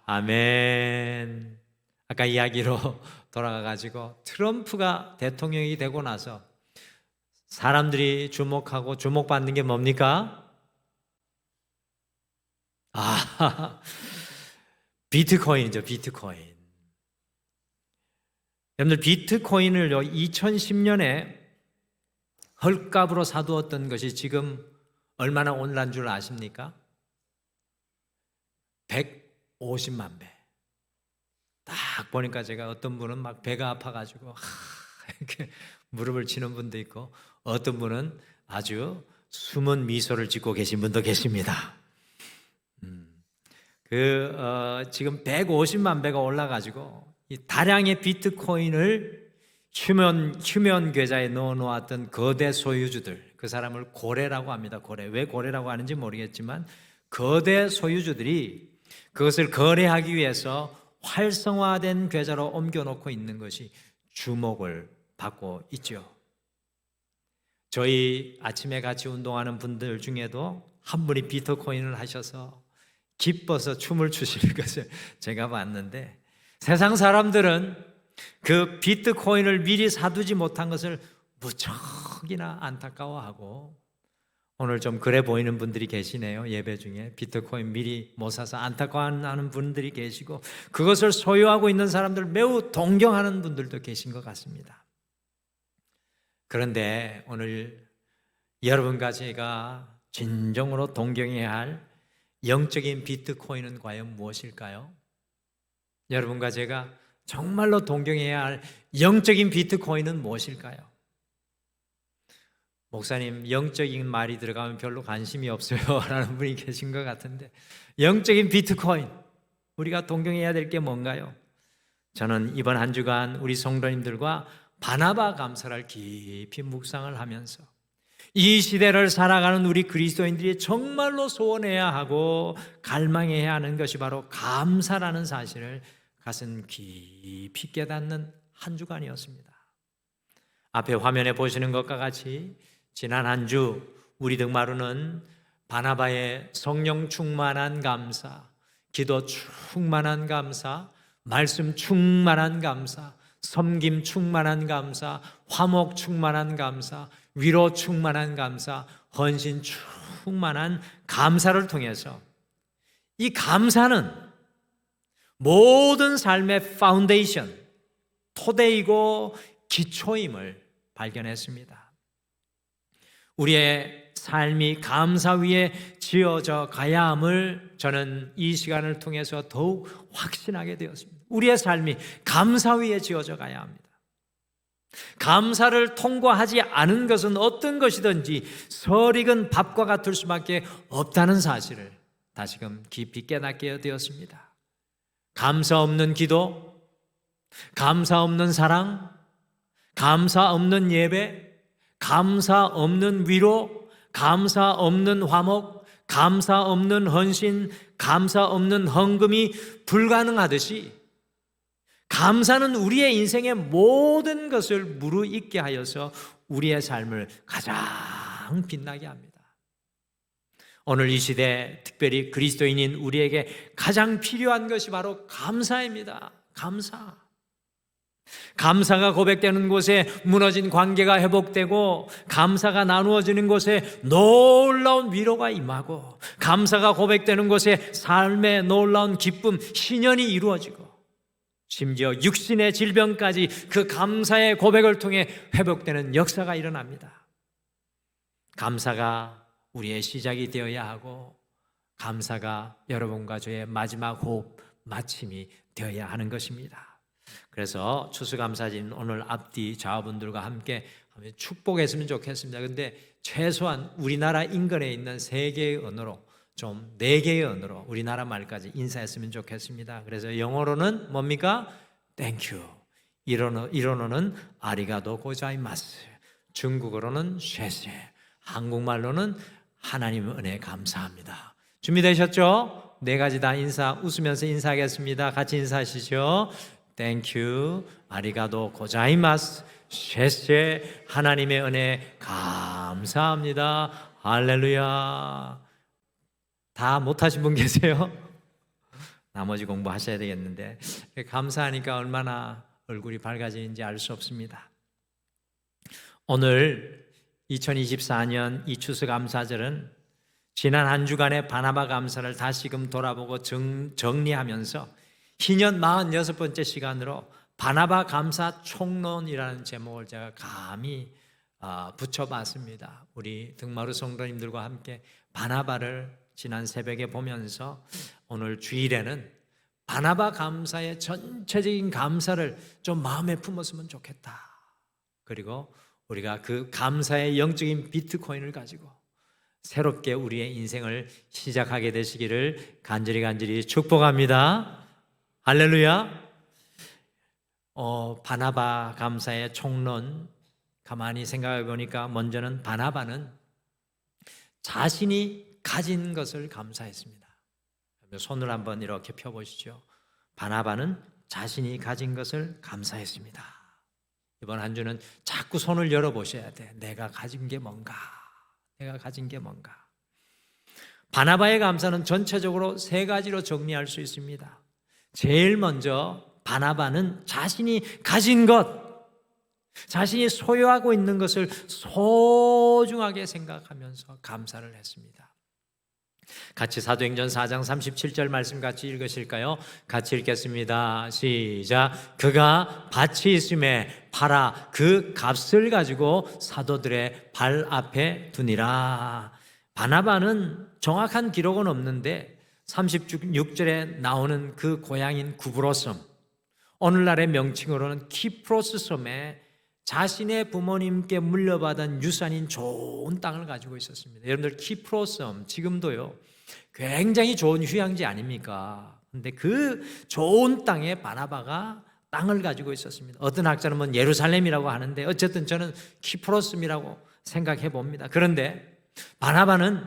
아멘. 아까 이야기로 돌아가가지고 트럼프가 대통령이 되고 나서 사람들이 주목하고 주목받는 게 뭡니까? 비트코인이죠, 비트코인. 여러분들 비트코인을요 2010년에 헐값으로 사두었던 것이 지금 얼마나 올란 줄 아십니까? 150만 배. 딱 보니까 제가 어떤 분은 막 배가 아파가지고 이렇게 무릎을 치는 분도 있고 어떤 분은 아주 숨은 미소를 짓고 계신 분도 계십니다. 지금 150만 배가 올라가지고 이 다량의 비트코인을 휴면 계좌에 넣어 놓았던 거대 소유주들, 그 사람을 고래라고 합니다. 고래. 왜 고래라고 하는지 모르겠지만 거대 소유주들이 그것을 거래하기 위해서 활성화된 계좌로 옮겨놓고 있는 것이 주목을 받고 있죠. 저희 아침에 같이 운동하는 분들 중에도 한 분이 비트코인을 하셔서 기뻐서 춤을 추시는 것을 제가 봤는데, 세상 사람들은 그 비트코인을 미리 사두지 못한 것을 무척이나 안타까워하고, 오늘 좀 그래 보이는 분들이 계시네요. 예배 중에 비트코인 미리 못 사서 안타까워하는 분들이 계시고, 그것을 소유하고 있는 사람들 매우 동경하는 분들도 계신 것 같습니다. 그런데 오늘 여러분과 제가 진정으로 동경해야 할 영적인 비트코인은 과연 무엇일까요? 여러분과 제가 정말로 동경해야 할 영적인 비트코인은 무엇일까요? 목사님, 영적인 말이 들어가면 별로 관심이 없어요 라는 분이 계신 것 같은데, 영적인 비트코인, 우리가 동경해야 될 게 뭔가요? 저는 이번 한 주간 우리 성도님들과 바나바 감사를 깊이 묵상을 하면서 이 시대를 살아가는 우리 그리스도인들이 정말로 소원해야 하고 갈망해야 하는 것이 바로 감사라는 사실을 가슴 깊이 깨닫는 한 주간이었습니다. 앞에 화면에 보시는 것과 같이 지난 한 주 우리 등마루는 바나바의 성령 충만한 감사, 기도 충만한 감사, 말씀 충만한 감사, 섬김 충만한 감사, 화목 충만한 감사, 위로 충만한 감사, 헌신 충만한 감사를 통해서 이 감사는 모든 삶의 파운데이션, 토대이고 기초임을 발견했습니다. 우리의 삶이 감사 위에 지어져 가야 함을 저는 이 시간을 통해서 더욱 확신하게 되었습니다. 우리의 삶이 감사 위에 지어져 가야 합니다. 감사를 통과하지 않은 것은 어떤 것이든지 설익은 밥과 같을 수밖에 없다는 사실을 다시금 깊이 깨닫게 되었습니다. 감사 없는 기도, 감사 없는 사랑, 감사 없는 예배, 감사 없는 위로, 감사 없는 화목, 감사 없는 헌신, 감사 없는 헌금이 불가능하듯이 감사는 우리의 인생의 모든 것을 무르익게 하여서 우리의 삶을 가장 빛나게 합니다. 오늘 이 시대, 특별히 그리스도인인 우리에게 가장 필요한 것이 바로 감사입니다. 감사. 감사가 고백되는 곳에 무너진 관계가 회복되고, 감사가 나누어지는 곳에 놀라운 위로가 임하고, 감사가 고백되는 곳에 삶의 놀라운 기쁨, 신연이 이루어지고, 심지어 육신의 질병까지 그 감사의 고백을 통해 회복되는 역사가 일어납니다. 감사가 우리의 시작이 되어야 하고, 감사가 여러분과 저의 마지막 호흡, 마침이 되어야 하는 것입니다. 그래서 추수감사진 오늘 앞뒤 좌우분들과 함께 축복했으면 좋겠습니다. 근데 최소한 우리나라 인근에 있는 3개의 언어로, 좀 4개의 언어로 우리나라 말까지 인사했으면 좋겠습니다. 그래서 영어로는 뭡니까? Thank you. 일본어는 아리가도 고자이마스. 중국어로는 쉐쉐. 한국말로는 하나님의 은혜 감사합니다. 준비되셨죠? 4가지 다 웃으면서 인사하겠습니다. 같이 인사하시죠. Thank you, 아리가도 고자이마스, 쉐쉐, 하나님의 은혜 감사합니다. 할렐루야. 다 못하신 분 계세요? 나머지 공부하셔야 되겠는데 감사하니까 얼마나 얼굴이 밝아지는지 알 수 없습니다. 오늘 2024년 이 추수감사절은 지난 한 주간의 바나바 감사를 다시금 돌아보고 정리하면서 희년 46번째 시간으로 바나바 감사 총론이라는 제목을 제가 감히 붙여봤습니다. 우리 등마루 성도님들과 함께 바나바를 지난 새벽에 보면서 오늘 주일에는 바나바 감사의 전체적인 감사를 좀 마음에 품었으면 좋겠다. 그리고 우리가 그 감사의 영적인 비트코인을 가지고 새롭게 우리의 인생을 시작하게 되시기를 간절히 축복합니다. 할렐루야. 바나바 감사의 총론 가만히 생각해 보니까 먼저는 바나바는 자신이 가진 것을 감사했습니다. 손을 한번 이렇게 펴보시죠. 바나바는 자신이 가진 것을 감사했습니다. 이번 한 주는 자꾸 손을 열어보셔야 돼. 내가 가진 게 뭔가. 내가 가진 게 뭔가. 바나바의 감사는 전체적으로 세 가지로 정리할 수 있습니다. 제일 먼저 바나바는 자신이 가진 것, 자신이 소유하고 있는 것을 소중하게 생각하면서 감사를 했습니다. 같이 사도행전 4장 37절 말씀 같이 읽으실까요? 같이 읽겠습니다. 시작. 그가 밭이 있음에 팔아 그 값을 가지고 사도들의 발 앞에 두니라. 바나바는 정확한 기록은 없는데 36절에 나오는 그 고향인 구브로섬, 오늘날의 명칭으로는 키프로스 섬에 자신의 부모님께 물려받은 유산인 좋은 땅을 가지고 있었습니다. 여러분들 키프로섬 지금도요 굉장히 좋은 휴양지 아닙니까? 근데 그 좋은 땅에 바나바가 땅을 가지고 있었습니다. 어떤 학자는 뭐 예루살렘이라고 하는데 어쨌든 저는 키프로섬이라고 생각해 봅니다. 그런데 바나바는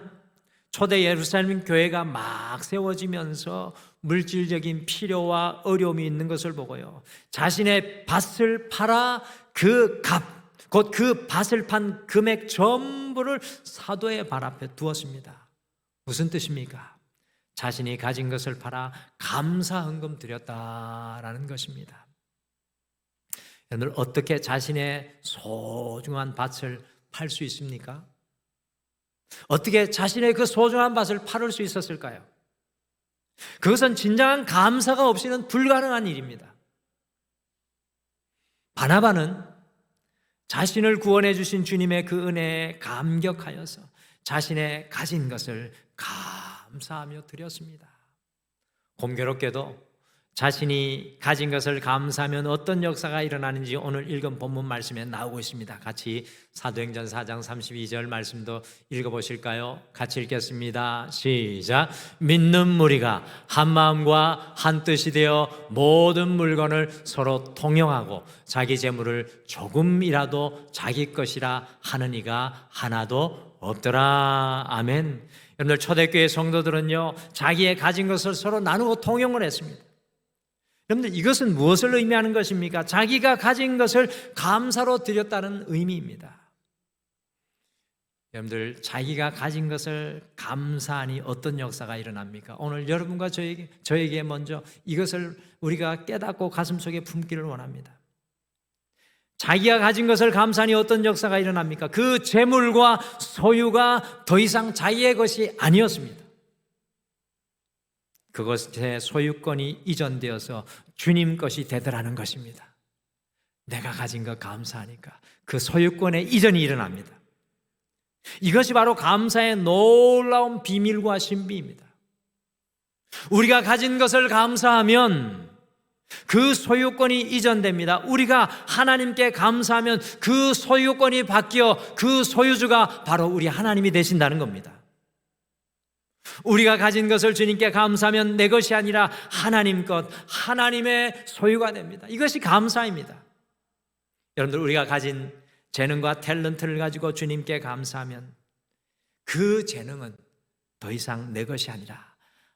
초대 예루살렘 교회가 막 세워지면서 물질적인 필요와 어려움이 있는 것을 보고요, 자신의 밭을 팔아 그 값, 곧 그 밭을 판 금액 전부를 사도의 발 앞에 두었습니다. 무슨 뜻입니까? 자신이 가진 것을 팔아 감사헌금 드렸다라는 것입니다. 여러분들 어떻게 자신의 소중한 밭을 팔 수 있습니까? 어떻게 자신의 그 소중한 밭을 팔을 수 있었을까요? 그것은 진정한 감사가 없이는 불가능한 일입니다. 바나바는 자신을 구원해 주신 주님의 그 은혜에 감격하여서 자신의 가진 것을 감사하며 드렸습니다. 공교롭게도 자신이 가진 것을 감사하면 어떤 역사가 일어나는지 오늘 읽은 본문 말씀에 나오고 있습니다. 같이 사도행전 4장 32절 말씀도 읽어보실까요? 같이 읽겠습니다. 시작. 믿는 무리가 한 마음과 한 뜻이 되어 모든 물건을 서로 통용하고 자기 재물을 조금이라도 자기 것이라 하는 이가 하나도 없더라. 아멘. 여러분들 초대교회 성도들은요 자기의 가진 것을 서로 나누고 통용을 했습니다. 여러분들 이것은 무엇을 의미하는 것입니까? 자기가 가진 것을 감사로 드렸다는 의미입니다. 여러분들 자기가 가진 것을 감사하니 어떤 역사가 일어납니까? 오늘 여러분과 저에게 먼저 이것을 우리가 깨닫고 가슴속에 품기를 원합니다. 자기가 가진 것을 감사하니 어떤 역사가 일어납니까? 그 재물과 소유가 더 이상 자기의 것이 아니었습니다. 그것의 소유권이 이전되어서 주님 것이 되더라는 것입니다. 내가 가진 것 감사하니까 그 소유권의 이전이 일어납니다. 이것이 바로 감사의 놀라운 비밀과 신비입니다. 우리가 가진 것을 감사하면 그 소유권이 이전됩니다. 우리가 하나님께 감사하면 그 소유권이 바뀌어 그 소유주가 바로 우리 하나님이 되신다는 겁니다. 우리가 가진 것을 주님께 감사하면 내 것이 아니라 하나님 것, 하나님의 소유가 됩니다. 이것이 감사입니다. 여러분들 우리가 가진 재능과 탤런트를 가지고 주님께 감사하면 그 재능은 더 이상 내 것이 아니라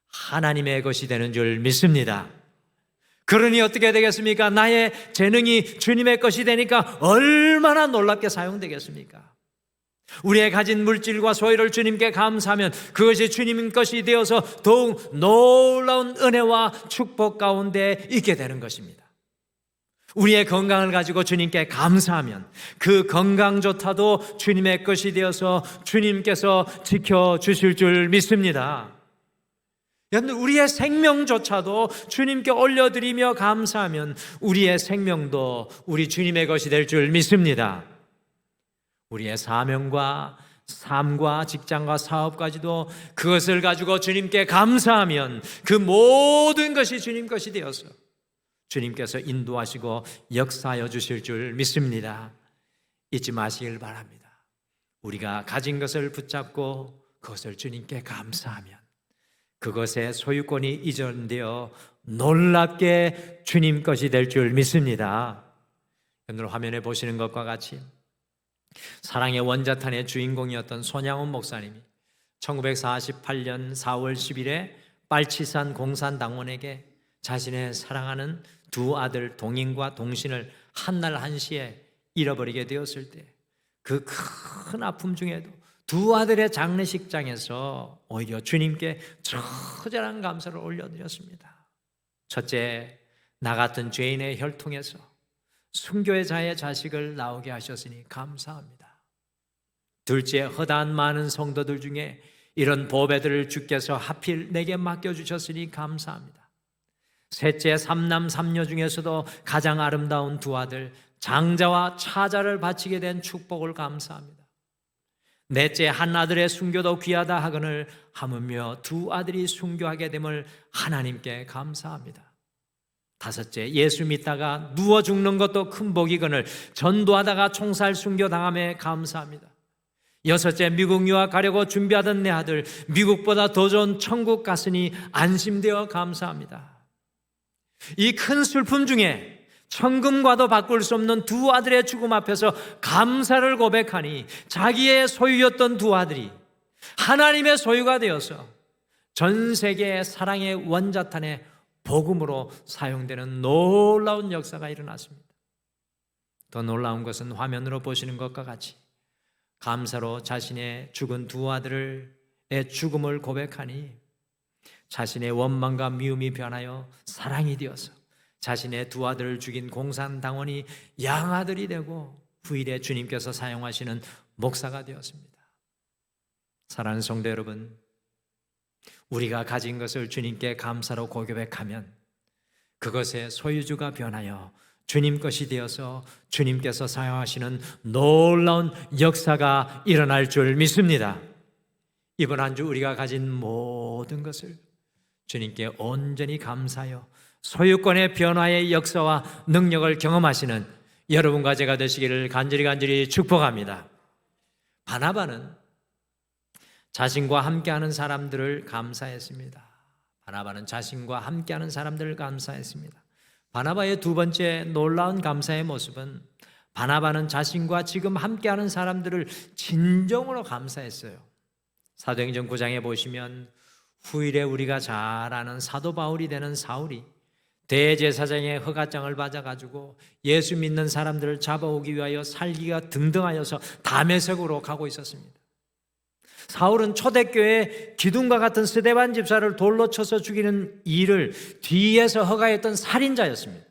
하나님의 것이 되는 줄 믿습니다. 그러니 어떻게 되겠습니까? 나의 재능이 주님의 것이 되니까 얼마나 놀랍게 사용되겠습니까? 우리의 가진 물질과 소유를 주님께 감사하면 그것이 주님 것이 되어서 더욱 놀라운 은혜와 축복 가운데 있게 되는 것입니다. 우리의 건강을 가지고 주님께 감사하면 그 건강조차도 주님의 것이 되어서 주님께서 지켜주실 줄 믿습니다. 여러분, 우리의 생명조차도 주님께 올려드리며 감사하면 우리의 생명도 우리 주님의 것이 될 줄 믿습니다. 우리의 사명과 삶과 직장과 사업까지도 그것을 가지고 주님께 감사하면 그 모든 것이 주님 것이 되어서 주님께서 인도하시고 역사하여 주실 줄 믿습니다. 잊지 마시길 바랍니다. 우리가 가진 것을 붙잡고 그것을 주님께 감사하면 그것의 소유권이 이전되어 놀랍게 주님 것이 될 줄 믿습니다. 오늘 화면에 보시는 것과 같이 사랑의 원자탄의 주인공이었던 손양훈 목사님이 1948년 4월 10일에 빨치산 공산당원에게 자신의 사랑하는 두 아들 동인과 동신을 한날 한시에 잃어버리게 되었을 때 그 큰 아픔 중에도 두 아들의 장례식장에서 오히려 주님께 처절한 감사를 올려드렸습니다. 첫째, 나 같은 죄인의 혈통에서 순교의 자의 자식을 나오게 하셨으니 감사합니다. 둘째, 허다한 많은 성도들 중에 이런 보배들을 주께서 하필 내게 맡겨주셨으니 감사합니다. 셋째, 삼남 삼녀 중에서도 가장 아름다운 두 아들 장자와 차자를 바치게 된 축복을 감사합니다. 넷째, 한 아들의 순교도 귀하다 하거늘 하물며 두 아들이 순교하게 됨을 하나님께 감사합니다. 다섯째, 예수 믿다가 누워 죽는 것도 큰 복이거늘 전도하다가 총살 순교 당함에 감사합니다. 여섯째, 미국 유학 가려고 준비하던 내 아들 미국보다 더 좋은 천국 갔으니 안심되어 감사합니다. 이 큰 슬픔 중에 천금과도 바꿀 수 없는 두 아들의 죽음 앞에서 감사를 고백하니 자기의 소유였던 두 아들이 하나님의 소유가 되어서 전 세계의 사랑의 원자탄의 복음으로 사용되는 놀라운 역사가 일어났습니다. 더 놀라운 것은 화면으로 보시는 것과 같이 감사로 자신의 죽은 두 아들의 죽음을 고백하니 자신의 원망과 미움이 변하여 사랑이 되어서 자신의 두 아들을 죽인 공산당원이 양아들이 되고 후일에 주님께서 사용하시는 목사가 되었습니다. 사랑하는 성도 여러분, 우리가 가진 것을 주님께 감사로 고백하면 그것의 소유주가 변하여 주님 것이 되어서 주님께서 사용하시는 놀라운 역사가 일어날 줄 믿습니다. 이번 한 주 우리가 가진 모든 것을 주님께 온전히 감사하여 소유권의 변화의 역사와 능력을 경험하시는 여러분과 제가 되시기를 간절히 축복합니다. 바나바는 자신과 함께하는 사람들을 감사했습니다. 바나바는 자신과 함께하는 사람들을 감사했습니다. 바나바의 두 번째 놀라운 감사의 모습은 바나바는 자신과 지금 함께하는 사람들을 진정으로 감사했어요. 사도행전 9장에 보시면 후일에 우리가 잘 아는 사도 바울이 되는 사울이 대제사장의 허가장을 받아가지고 예수 믿는 사람들을 잡아오기 위하여 살기가 등등하여서 다메섹으로 가고 있었습니다. 사울은 초대교회 기둥과 같은 스데반 집사를 돌로 쳐서 죽이는 일을 뒤에서 허가했던 살인자였습니다.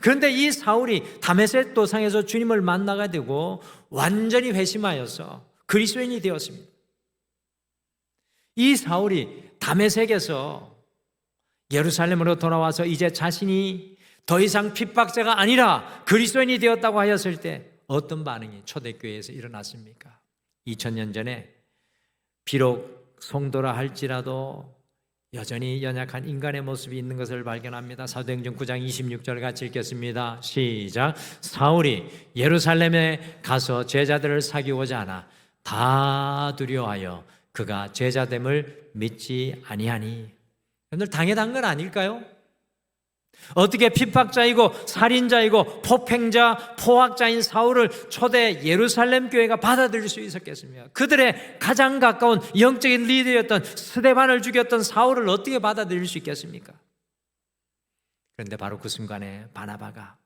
그런데 이 사울이 다메섹 도상에서 주님을 만나게 되고 완전히 회심하여서 그리스도인이 되었습니다. 이 사울이 다메섹에서 예루살렘으로 돌아와서 이제 자신이 더 이상 핍박자가 아니라 그리스도인이 되었다고 하였을 때 어떤 반응이 초대교회에서 일어났습니까? 2000년 전에 비록 성도라 할지라도 여전히 연약한 인간의 모습이 있는 것을 발견합니다. 사도행전 9장 26절 같이 읽겠습니다. 시작. 사울이 예루살렘에 가서 제자들을 사귀고자 하나 다 두려워하여 그가 제자됨을 믿지 아니하니. 오늘 당해단 건 아닐까요? 어떻게 핍박자이고 살인자이고 폭행자, 포악자인 사울을 초대 예루살렘 교회가 받아들일 수 있었겠습니까? 그들의 가장 가까운 영적인 리더였던 스데반을 죽였던 사울을 어떻게 받아들일 수 있겠습니까? 그런데 바로 그 순간에 바나바가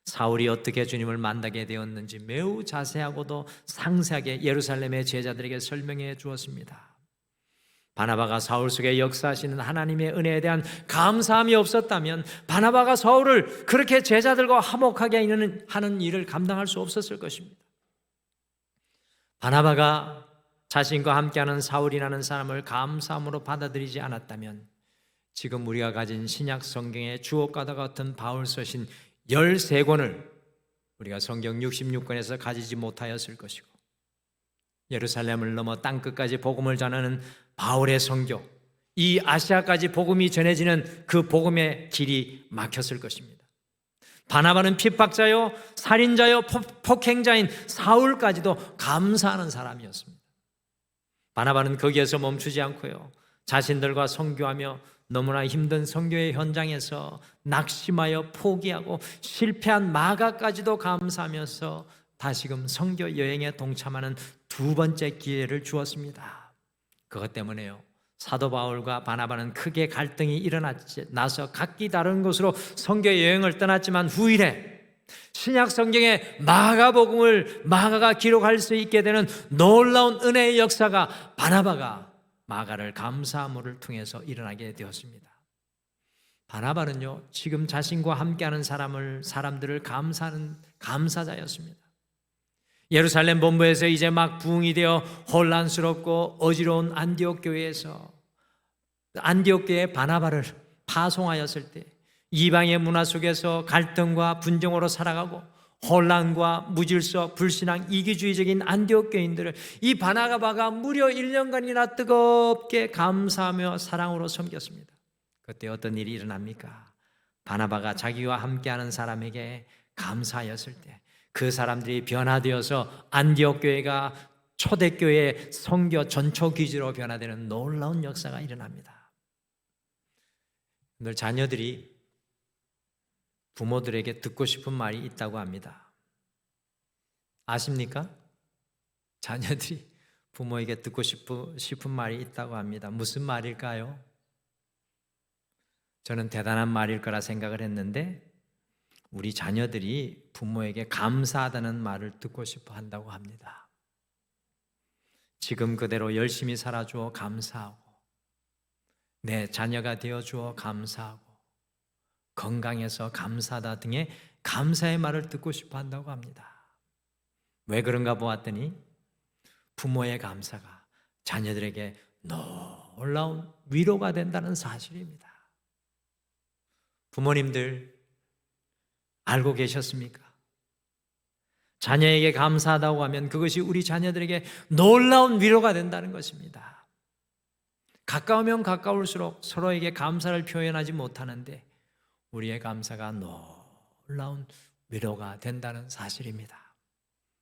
사울이 어떻게 주님을 만나게 되었는지 매우 자세하고도 상세하게 예루살렘의 제자들에게 설명해 주었습니다. 바나바가 사울 속에 역사하시는 하나님의 은혜에 대한 감사함이 없었다면 바나바가 사울을 그렇게 제자들과 화목하게 하는 일을 감당할 수 없었을 것입니다. 바나바가 자신과 함께하는 사울이라는 사람을 감사함으로 받아들이지 않았다면 지금 우리가 가진 신약 성경의 주옥과도 같은 바울 서신 13권을 우리가 성경 66권에서 가지지 못하였을 것이고, 예루살렘을 넘어 땅끝까지 복음을 전하는 바울의 선교, 이 아시아까지 복음이 전해지는 그 복음의 길이 막혔을 것입니다. 바나바는 핍박자요, 살인자요, 폭행자인 사울까지도 감사하는 사람이었습니다. 바나바는 거기에서 멈추지 않고요, 자신들과 선교하며 너무나 힘든 선교의 현장에서 낙심하여 포기하고 실패한 마가까지도 감사하면서 다시금 선교 여행에 동참하는 두 번째 기회를 주었습니다. 그것 때문에요, 사도 바울과 바나바는 크게 갈등이 일어나서 각기 다른 곳으로 선교 여행을 떠났지만 후일에 신약 성경의 마가가 기록할 수 있게 되는 놀라운 은혜의 역사가 바나바가 마가를 감사함을 통해서 일어나게 되었습니다. 바나바는요, 지금 자신과 함께하는 사람들을 감사하는 감사자였습니다. 예루살렘 본부에서 이제 막 부흥이 되어 혼란스럽고 어지러운 안디옥 교회에서 안디옥 교회에 바나바를 파송하였을 때 이방의 문화 속에서 갈등과 분쟁으로 살아가고 혼란과 무질서, 불신앙, 이기주의적인 안디옥 교인들을 이 바나바가 무려 1년간이나 뜨겁게 감사하며 사랑으로 섬겼습니다. 그때 어떤 일이 일어납니까? 바나바가 자기와 함께하는 사람에게 감사하였을 때 그 사람들이 변화되어서 안디옥 교회가 초대교회의 선교 전초기지로 변화되는 놀라운 역사가 일어납니다. 늘 자녀들이 부모들에게 듣고 싶은 말이 있다고 합니다. 아십니까? 자녀들이 부모에게 듣고 싶은 말이 있다고 합니다. 무슨 말일까요? 저는 대단한 말일 거라 생각을 했는데 우리 자녀들이 부모에게 감사하다는 말을 듣고 싶어 한다고 합니다. 지금 그대로 열심히 살아주어 감사하고, 내 자녀가 되어주어 감사하고, 건강해서 감사하다 등의 감사의 말을 듣고 싶어 한다고 합니다. 왜 그런가 보았더니 부모의 감사가 자녀들에게 놀라운 위로가 된다는 사실입니다. 부모님들 알고 계셨습니까? 자녀에게 감사하다고 하면 그것이 우리 자녀들에게 놀라운 위로가 된다는 것입니다. 가까우면 가까울수록 서로에게 감사를 표현하지 못하는데 우리의 감사가 놀라운 위로가 된다는 사실입니다.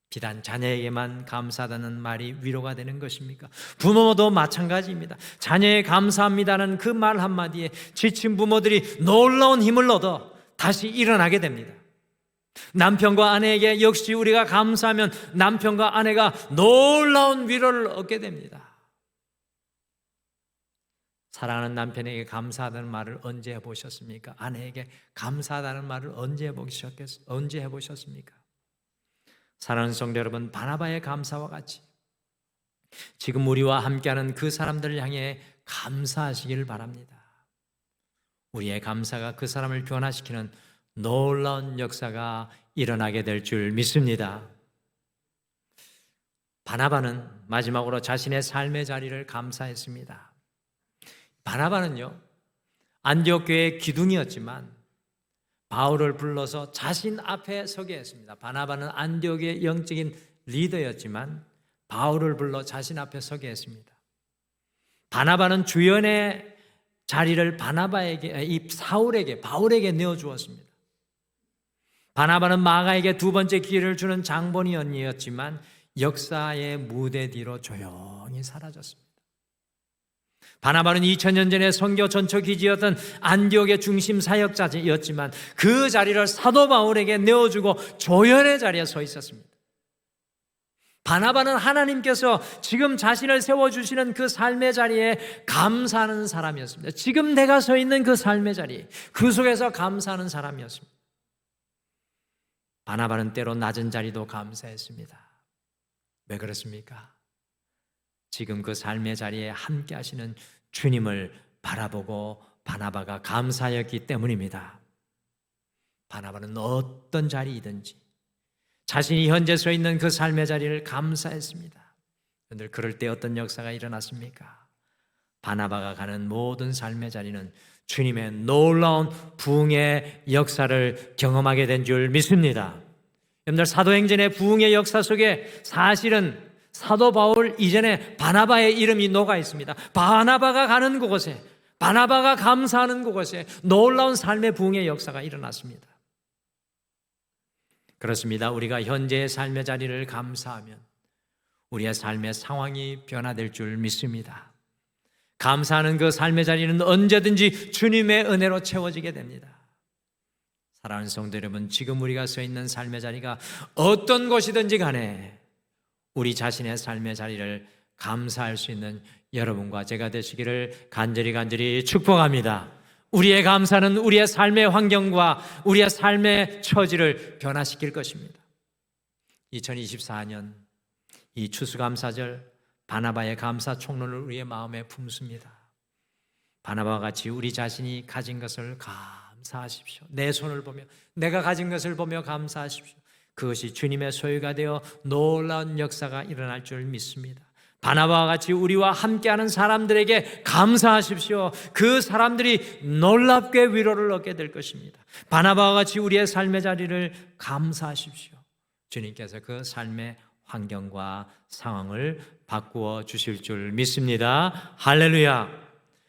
비단 자녀에게만 감사하다는 말이 위로가 되는 것입니까? 부모도 마찬가지입니다. 자녀의 감사합니다는 그 말 한마디에 지친 부모들이 놀라운 힘을 얻어 다시 일어나게 됩니다. 남편과 아내에게 역시 우리가 감사하면 남편과 아내가 놀라운 위로를 얻게 됩니다. 사랑하는 남편에게 감사하다는 말을 언제 해보셨습니까? 아내에게 감사하다는 말을 언제 해보셨습니까? 사랑하는 성도 여러분, 바나바의 감사와 같이 지금 우리와 함께하는 그 사람들을 향해 감사하시기를 바랍니다. 우리의 감사가 그 사람을 변화시키는 놀라운 역사가 일어나게 될 줄 믿습니다. 바나바는 마지막으로 자신의 삶의 자리를 감사했습니다. 바나바는요, 안디옥 교회의 기둥이었지만 바울을 불러서 자신 앞에 서게 했습니다. 바나바는 안디옥의 영적인 리더였지만 바울을 불러 자신 앞에 서게 했습니다. 바나바는 주연의 자리를 바울에게 내어주었습니다. 바나바는 마가에게 두 번째 기회를 주는 장본인이었지만 역사의 무대 뒤로 조용히 사라졌습니다. 바나바는 2000년 전에 선교 전초 기지였던 안디옥의 중심 사역자였지만 그 자리를 사도 바울에게 내어주고 조연의 자리에 서 있었습니다. 바나바는 하나님께서 지금 자신을 세워주시는 그 삶의 자리에 감사하는 사람이었습니다. 지금 내가 서 있는 그 삶의 자리, 그 속에서 감사하는 사람이었습니다. 바나바는 때로 낮은 자리도 감사했습니다. 왜 그렇습니까? 지금 그 삶의 자리에 함께 하시는 주님을 바라보고 바나바가 감사했기 때문입니다. 바나바는 어떤 자리이든지 자신이 현재 서 있는 그 삶의 자리를 감사했습니다. 그런데 그럴 때 어떤 역사가 일어났습니까? 바나바가 가는 모든 삶의 자리는 주님의 놀라운 부흥의 역사를 경험하게 된 줄 믿습니다. 여러분들, 사도행전의 부흥의 역사 속에 사실은 사도 바울 이전에 바나바의 이름이 녹아 있습니다. 바나바가 가는 그곳에, 바나바가 감사하는 그곳에 놀라운 삶의 부흥의 역사가 일어났습니다. 그렇습니다. 우리가 현재의 삶의 자리를 감사하면 우리의 삶의 상황이 변화될 줄 믿습니다. 감사하는 그 삶의 자리는 언제든지 주님의 은혜로 채워지게 됩니다. 사랑하는 성도 여러분, 지금 우리가 서 있는 삶의 자리가 어떤 곳이든지 간에 우리 자신의 삶의 자리를 감사할 수 있는 여러분과 제가 되시기를 간절히 축복합니다. 우리의 감사는 우리의 삶의 환경과 우리의 삶의 처지를 변화시킬 것입니다. 2024년 이 추수감사절, 바나바의 감사 총론을 우리의 마음에 품습니다. 바나바와 같이 우리 자신이 가진 것을 감사하십시오. 내 손을 보며, 내가 가진 것을 보며 감사하십시오. 그것이 주님의 소유가 되어 놀라운 역사가 일어날 줄 믿습니다. 바나바와 같이 우리와 함께하는 사람들에게 감사하십시오. 그 사람들이 놀랍게 위로를 얻게 될 것입니다. 바나바와 같이 우리의 삶의 자리를 감사하십시오. 주님께서 그 삶의 환경과 상황을 바꾸어 주실 줄 믿습니다. 할렐루야.